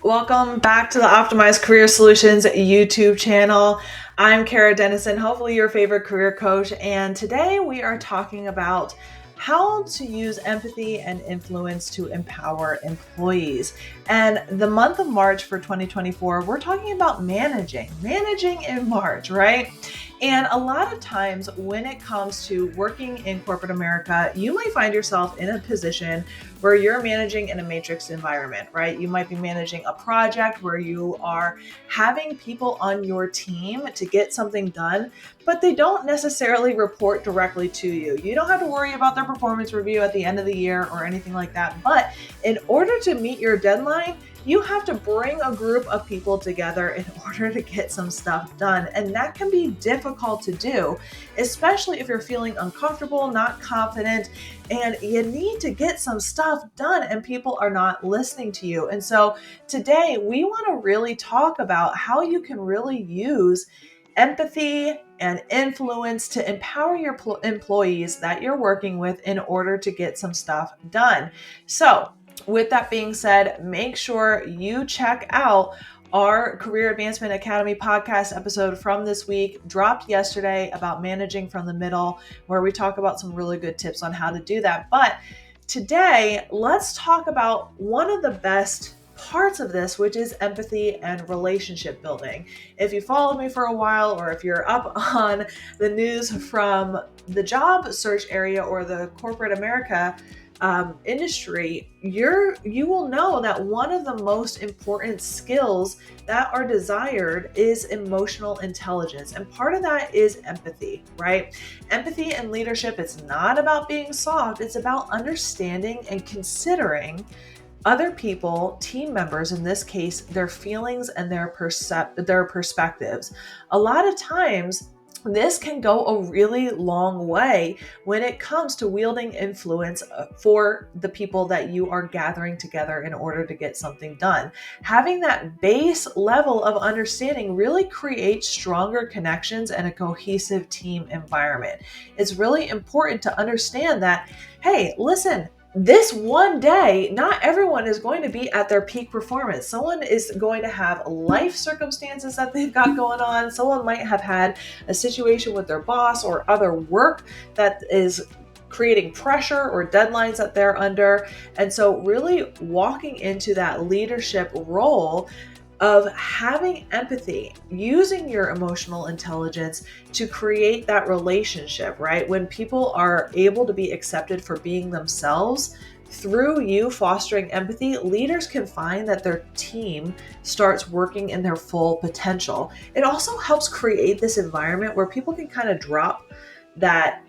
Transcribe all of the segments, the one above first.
Welcome back to the Optimized Career Solutions YouTube channel. I'm Kara Dennison, hopefully your favorite career coach, and today we are talking about how to use empathy and influence to empower employees. And the month of March for 2024, we're talking about managing in March, right? And a lot of times when it comes to working in corporate America, you might find yourself in a position where you're managing in a matrix environment, right? You might be managing a project where you are having people on your team to get something done, but they don't necessarily report directly to you. You don't have to worry about their performance review at the end of the year or anything like that. But in order to meet your deadline, you have to bring a group of people together in order to get some stuff done. And that can be difficult to do, especially if you're feeling uncomfortable, not confident, and you need to get some stuff done and people are not listening to you. And so today we want to really talk about how you can really use empathy and influence to empower your employees that you're working with in order to get some stuff done. So with that being said, make sure you check out our Career Advancement Academy podcast episode from this week, dropped yesterday, about managing from the middle, where we talk about some really good tips on how to do that. But today, let's talk about one of the best parts of this, which is empathy and relationship building. If you followed me for a while, or if you're up on the news from the job search area or the corporate America industry, you will know that one of the most important skills that are desired is emotional intelligence. And part of that is empathy, right? Empathy and leadership, it's not about being soft, it's about understanding and considering other people, team members in this case, their feelings and their perspectives. A lot of times, this can go a really long way when it comes to wielding influence for the people that you are gathering together in order to get something done. Having that base level of understanding really creates stronger connections and a cohesive team environment. It's really important to understand that, hey, listen, this one day, not everyone is going to be at their peak performance. Someone is going to have life circumstances that they've got going on. Someone might have had a situation with their boss or other work that is creating pressure or deadlines that they're under. And so really walking into that leadership role of having empathy, using your emotional intelligence to create that relationship, right? When people are able to be accepted for being themselves through you fostering empathy, leaders can find that their team starts working in their full potential. It also helps create this environment where people can kind of drop that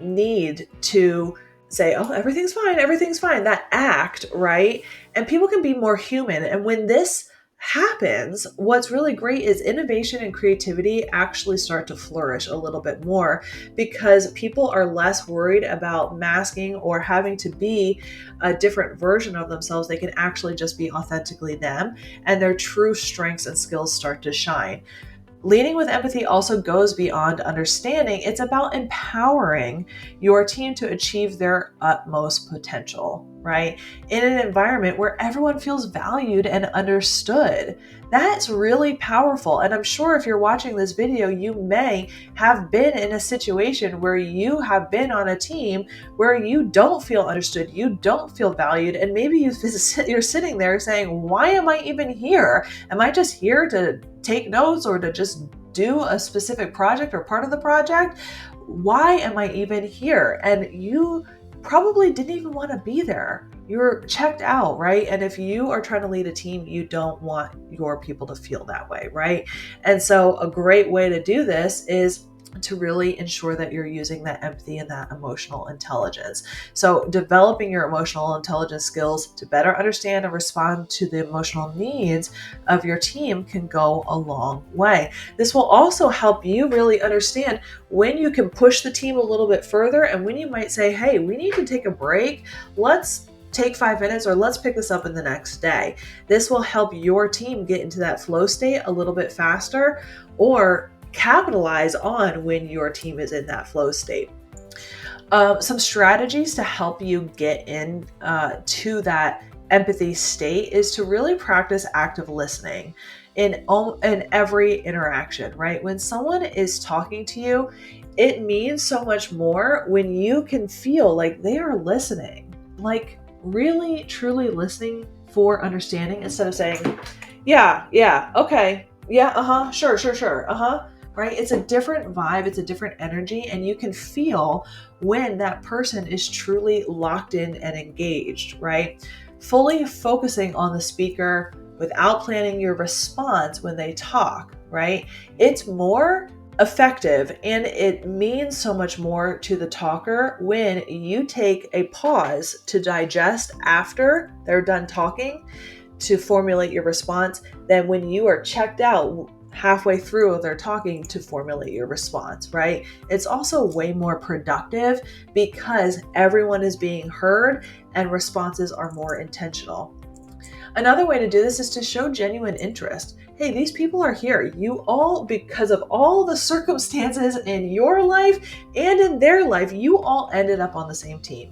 need to say, oh, everything's fine, that act, right? And people can be more human. And when this happens, what's really great is innovation and creativity actually start to flourish a little bit more because people are less worried about masking or having to be a different version of themselves. They can actually just be authentically them, and their true strengths and skills start to shine. Leading with empathy also goes beyond understanding. It's about empowering your team to achieve their utmost potential, right? In an environment where everyone feels valued and understood. That's really powerful. And I'm sure if you're watching this video, you may have been in a situation where you have been on a team where you don't feel understood, you don't feel valued, and maybe you're sitting there saying, why am I even here? Am I just here to take notes or to just do a specific project or part of the project? Why am I even here? And you probably didn't even want to be there. You're checked out, right? And if you are trying to lead a team, you don't want your people to feel that way, right? And so a great way to do this is to really ensure that you're using that empathy and that emotional intelligence. So developing your emotional intelligence skills to better understand and respond to the emotional needs of your team can go a long way. This will also help you really understand when you can push the team a little bit further and when you might say, hey, we need to take a break. Let's take 5 minutes, or let's pick this up in the next day. This will help your team get into that flow state a little bit faster, or capitalize on when your team is in that flow state. Some strategies to help you get in to that empathy state is to really practice active listening in every interaction, right? When someone is talking to you, it means so much more when you can feel like they are listening, like really truly listening for understanding, instead of saying, yeah, okay, yeah, sure, right? It's a different vibe, it's a different energy, and you can feel when that person is truly locked in and engaged, right? Fully focusing on the speaker without planning your response when they talk, right? It's more effective and it means so much more to the talker when you take a pause to digest after they're done talking to formulate your response than when you are checked out halfway through their talking to formulate your response, right? It's also way more productive because everyone is being heard and responses are more intentional. Another way to do this is to show genuine interest. Hey, these people are here. You all, because of all the circumstances in your life and in their life, you all ended up on the same team.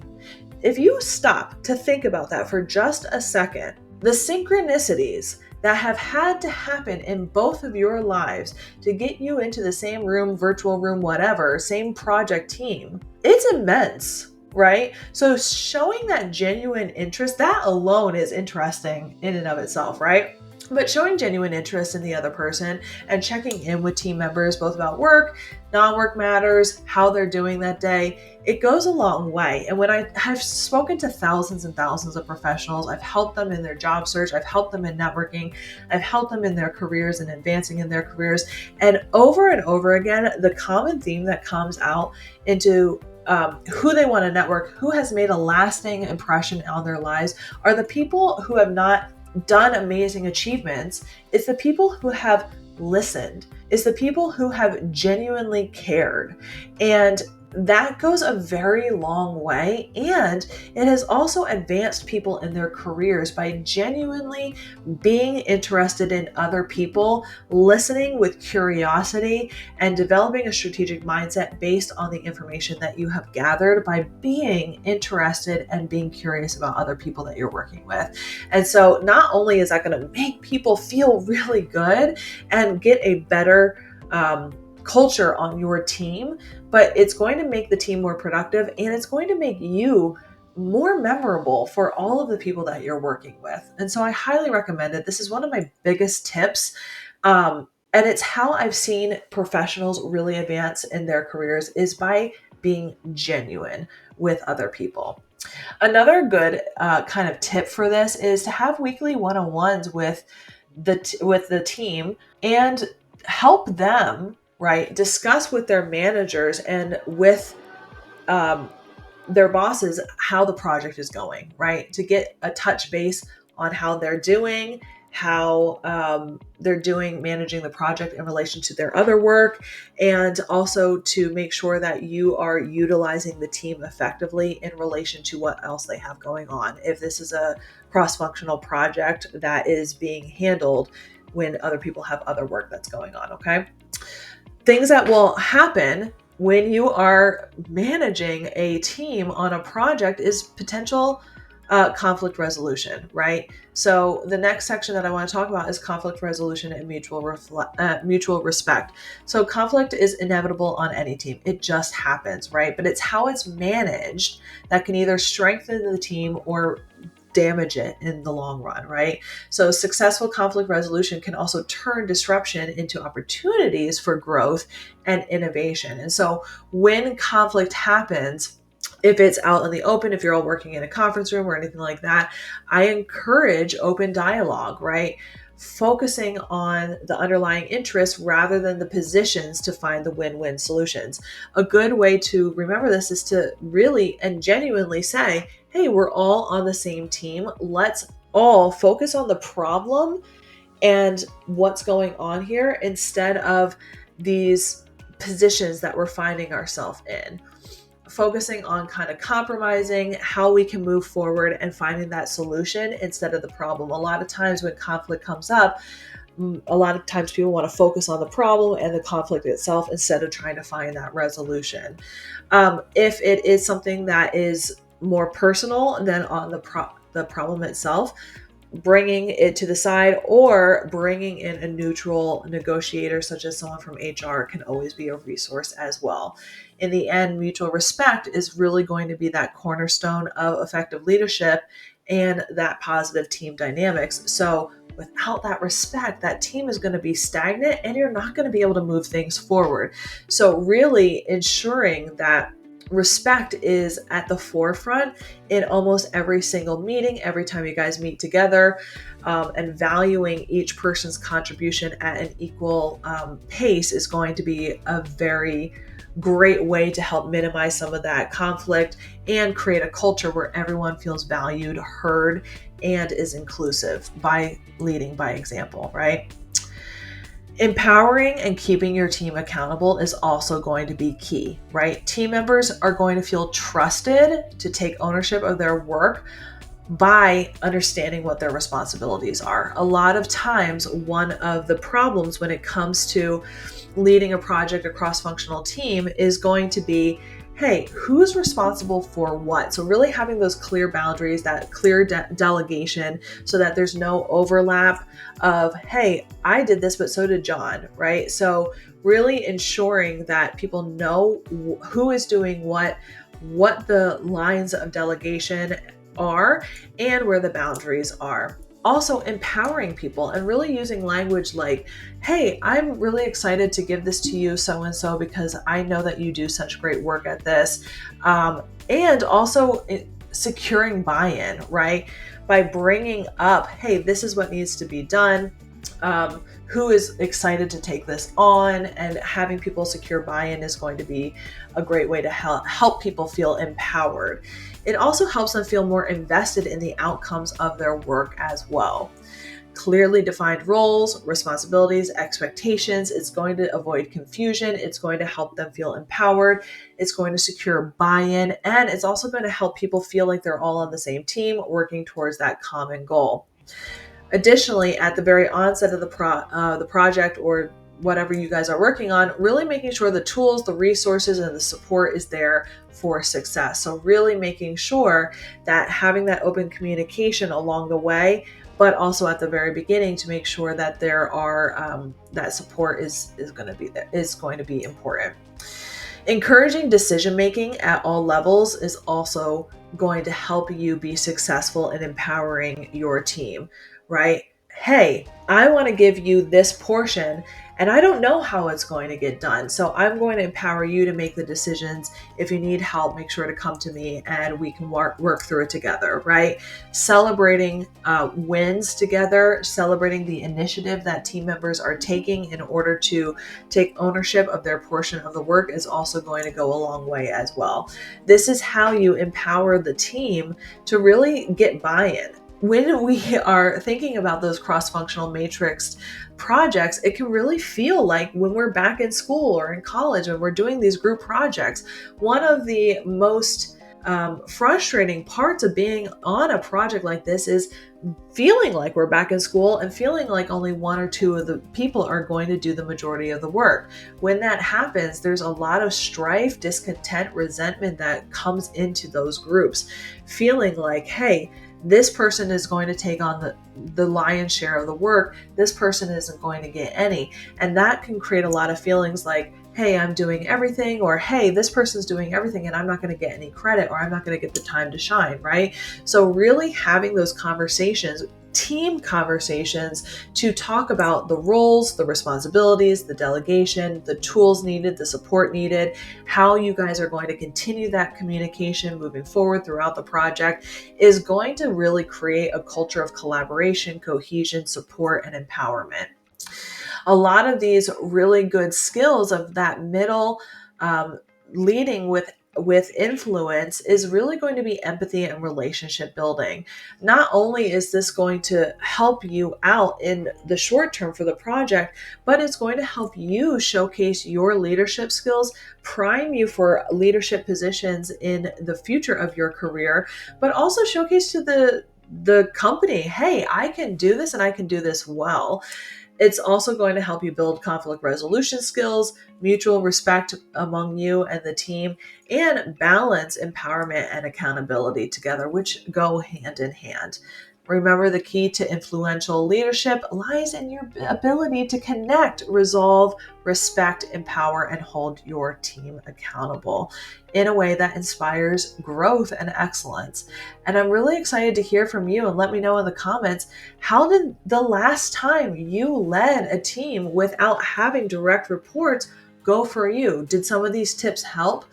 If you stop to think about that for just a second, the synchronicities that have had to happen in both of your lives to get you into the same room, virtual room, whatever, same project team, it's immense, right? So showing that genuine interest, that alone is interesting in and of itself, right? But showing genuine interest in the other person and checking in with team members, both about work, non-work matters, how they're doing that day, it goes a long way. And when I have spoken to thousands and thousands of professionals, I've helped them in their job search, I've helped them in networking, I've helped them in their careers and advancing in their careers. And over again, the common theme that comes out into who they want to network, who has made a lasting impression on their lives, are the people who have not done amazing achievements. It's the people who have listened. It's the people who have genuinely cared. And that goes a very long way. And it has also advanced people in their careers by genuinely being interested in other people, listening with curiosity, and developing a strategic mindset based on the information that you have gathered by being interested and being curious about other people that you're working with. And so not only is that going to make people feel really good and get a better culture on your team, but it's going to make the team more productive, and it's going to make you more memorable for all of the people that you're working with. And so I highly recommend it. This is one of my biggest tips. And it's how I've seen professionals really advance in their careers, is by being genuine with other people. Another good kind of tip for this is to have weekly one-on-ones with the team and help them, right, discuss with their managers and with their bosses how the project is going, right? To get a touch base on how they're doing, how they're doing managing the project in relation to their other work, and also to make sure that you are utilizing the team effectively in relation to what else they have going on. If this is a cross-functional project that is being handled when other people have other work that's going on, okay? Things that will happen when you are managing a team on a project is potential conflict resolution, right? So the next section that I want to talk about is conflict resolution and mutual respect. So conflict is inevitable on any team. It just happens, right? But it's how it's managed that can either strengthen the team or damage it in the long run, right? So successful conflict resolution can also turn disruption into opportunities for growth and innovation. And so when conflict happens, if it's out in the open, if you're all working in a conference room or anything like that, I encourage open dialogue, right? Focusing on the underlying interests rather than the positions to find the win-win solutions. A good way to remember this is to really and genuinely say, hey, we're all on the same team. Let's all focus on the problem and what's going on here instead of these positions that we're finding ourselves in. Focusing on kind of compromising how we can move forward and finding that solution instead of the problem. A lot of times when conflict comes up, a lot of times people want to focus on the problem and the conflict itself instead of trying to find that resolution. If it is something that is more personal, then on the problem itself, bringing it to the side or bringing in a neutral negotiator, such as someone from HR, can always be a resource as well. In the end, mutual respect is really going to be that cornerstone of effective leadership and that positive team dynamics. So without that respect, that team is going to be stagnant and you're not going to be able to move things forward. So really ensuring that respect is at the forefront in almost every single meeting, every time you guys meet together, and valuing each person's contribution at an equal pace is going to be a very great way to help minimize some of that conflict and create a culture where everyone feels valued, heard, and is inclusive by leading by example, right? Empowering and keeping your team accountable is also going to be key, right? Team members are going to feel trusted to take ownership of their work by understanding what their responsibilities are. A lot of times, one of the problems when it comes to leading a project, a cross-functional team, is going to be, hey, who's responsible for what? So really having those clear boundaries, that clear delegation, so that there's no overlap of, hey, I did this, but so did John, right? So really ensuring that people know who is doing what the lines of delegation are, and where the boundaries are. Also empowering people and really using language like, hey, I'm really excited to give this to you so-and-so because I know that you do such great work at this. And also securing buy-in, right? By bringing up, hey, this is what needs to be done. Who is excited to take this on, and having people secure buy-in is going to be a great way to help people feel empowered. It also helps them feel more invested in the outcomes of their work as well. Clearly defined roles, responsibilities, expectations. It's going to avoid confusion. It's going to help them feel empowered. It's going to secure buy-in, and it's also going to help people feel like they're all on the same team working towards that common goal. Additionally, at the very onset of the project or whatever you guys are working on, really making sure the tools, the resources, and the support is there for success. So really making sure that having that open communication along the way, but also at the very beginning, to make sure that there are that support is going to be important. Encouraging decision making at all levels is also going to help you be successful in empowering your team, right? Hey, I want to give you this portion and I don't know how it's going to get done. So I'm going to empower you to make the decisions. If you need help, make sure to come to me and we can work through it together, right? Celebrating wins together, celebrating the initiative that team members are taking in order to take ownership of their portion of the work is also going to go a long way as well. This is how you empower the team to really get buy-in. When we are thinking about those cross-functional matrix projects, it can really feel like when we're back in school or in college and we're doing these group projects. One of the most frustrating parts of being on a project like this is feeling like we're back in school and feeling like only one or two of the people are going to do the majority of the work. When that happens, there's a lot of strife, discontent, resentment that comes into those groups, feeling like, hey, this person is going to take on the lion's share of the work. This person isn't going to get any. And that can create a lot of feelings like, hey, I'm doing everything, or hey, this person's doing everything and I'm not going to get any credit, or I'm not going to get the time to shine, right? So really having those conversations, team conversations, to talk about the roles, the responsibilities, the delegation, the tools needed, the support needed, how you guys are going to continue that communication moving forward throughout the project is going to really create a culture of collaboration, cohesion, support, and empowerment. A lot of these really good skills of that middle leading with influence is really going to be empathy and relationship building. Not only is this going to help you out in the short term for the project, but it's going to help you showcase your leadership skills, prime you for leadership positions in the future of your career, but also showcase to the company, hey, I can do this and I can do this well. It's also going to help you build conflict resolution skills, mutual respect among you and the team, and balance empowerment and accountability together, which go hand in hand. Remember, the key to influential leadership lies in your ability to connect, resolve, respect, empower, and hold your team accountable in a way that inspires growth and excellence. And I'm really excited to hear from you, and let me know in the comments, how did the last time you led a team without having direct reports go for you? Did some of these tips help?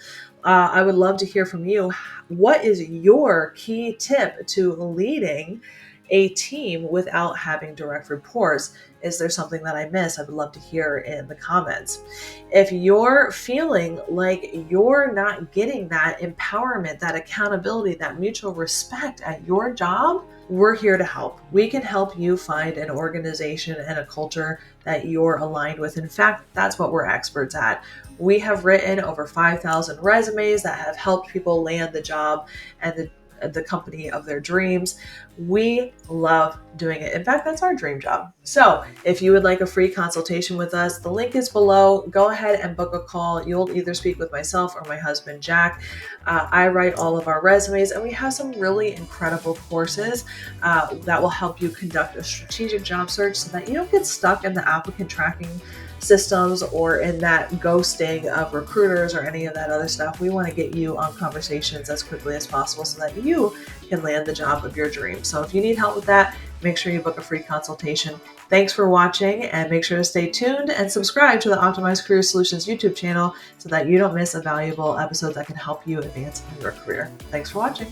I would love to hear from you. What is your key tip to leading a team without having direct reports? Is there something that I missed? I would love to hear in the comments. If you're feeling like you're not getting that empowerment, that accountability, that mutual respect at your job, we're here to help. We can help you find an organization and a culture that you're aligned with. In fact, that's what we're experts at. We have written over 5,000 resumes that have helped people land the job and the company of their dreams. We love doing it. In fact, that's our dream job. So if you would like a free consultation with us, the link is below. Go ahead and book a call. You'll either speak with myself or my husband, Jack. I write all of our resumes, and we have some really incredible courses that will help you conduct a strategic job search so that you don't get stuck in the applicant tracking systems or in that ghosting of recruiters or any of that other stuff. We want to get you on conversations as quickly as possible so that you can land the job of your dreams. So if you need help with that, make sure you book a free consultation. Thanks for watching, and make sure to stay tuned and subscribe to the Optimized Career Solutions YouTube channel so that you don't miss a valuable episode that can help you advance in your career. Thanks for watching.